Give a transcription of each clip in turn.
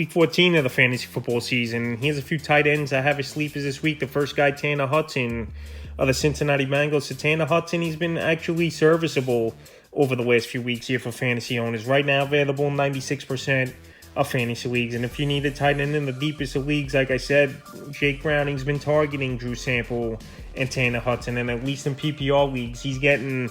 Week 14 of the fantasy football season. Here's a few tight ends I have as sleepers this week. The first guy, Tanner Hudson of the Cincinnati Bengals. So Tanner Hudson, he's been actually serviceable over the last few weeks here for fantasy owners. Right now available in 96% of fantasy leagues. And if you need a tight end in the deepest of leagues, like I said, Jake Browning's been targeting Drew Sample and Tanner Hudson. And at least in PPR leagues, he's getting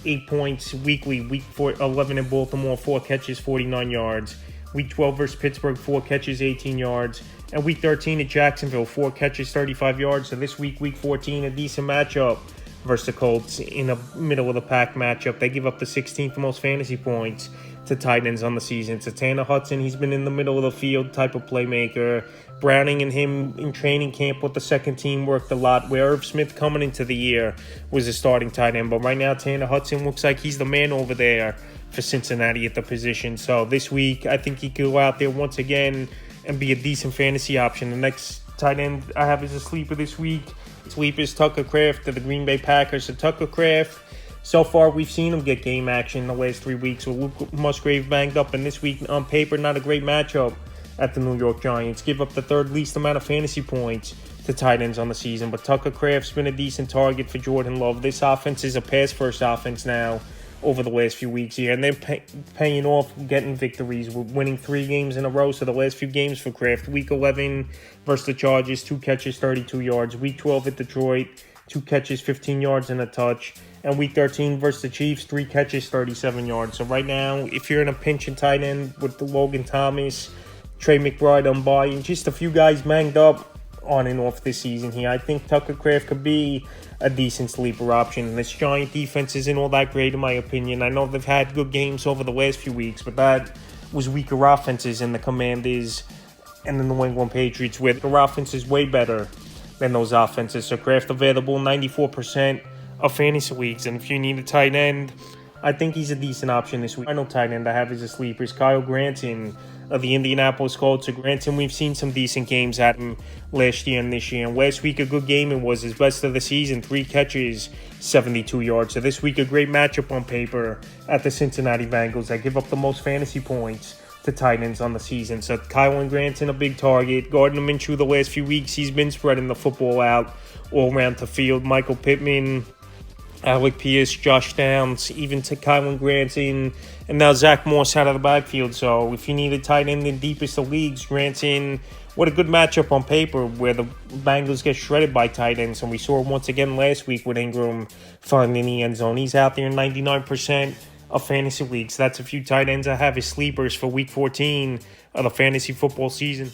8 points weekly. Week 11 in Baltimore, 4 catches, 49 yards. Week 12 versus Pittsburgh, 4 catches, 18 yards. And Week 13 at Jacksonville, 4 catches, 35 yards. So this week, Week 14, a decent matchup versus the Colts in a middle-of-the-pack matchup. They give up the 16th most fantasy points to tight ends on the season. So Tanner Hudson, he's been in the middle of the field type of playmaker. Browning and him in training camp with the second team worked a lot, where Irv Smith coming into the year was a starting tight end. But right now, Tanner Hudson looks like he's the man over there for Cincinnati at the position. So this week, I think he could go out there once again and be a decent fantasy option. The next tight end I have as a sleeper this week, sleeper is Tucker Kraft of the Green Bay Packers. So Tucker Kraft, so far we've seen him get game action in the last 3 weeks with Luke Musgrave banged up, and this week on paper not a great matchup at the New York Giants. Give up the third least amount of fantasy points to tight ends on the season, but Tucker Kraft's been a decent target for Jordan Love. This offense is a pass-first offense now over the last few weeks here, and they're paying off, getting victories. We're winning 3 games in a row, so the last few games for Kraft. Week 11 versus the Chargers, 2 catches, 32 yards. Week 12 at Detroit, 2 catches, 15 yards and a touch. And Week 13 versus the Chiefs, 3 catches, 37 yards. So right now, if you're in a pinch and tight end with the Logan Thomas, Trey McBride on bye, and just a few guys banged up on and off this season here, I think Tucker Kraft could be a decent sleeper option. This Giant defense isn't all that great in my opinion. I know they've had good games over the last few weeks, but that was weaker offenses in the Commanders and the New England Patriots, where their offense is way better than those offenses. So Kraft available 94% of fantasy leagues, and if you need a tight end, I think he's a decent option this week. I know tight end I have as a sleeper is Kyle Granson of the Indianapolis Colts. So Granson, we've seen some decent games at him last year and this year. And last week, a good game. It was his best of the season. 3 catches, 72 yards. So this week, a great matchup on paper at the Cincinnati Bengals that give up the most fantasy points to tight ends on the season. So Kyle Granson, a big target. Gardner Minshew, the last few weeks, he's been spreading the football out all around the field. Michael Pittman, Alec Pierce, Josh Downs, even to Kylan Granson, and now Zach Moss out of the backfield. So if you need a tight end in the deepest of leagues, Granson, what a good matchup on paper where the Bengals get shredded by tight ends. And we saw it once again last week with Ingram finding the end zone. He's out there in 99% of fantasy leagues. That's a few tight ends I have as sleepers for Week 14 of the fantasy football season.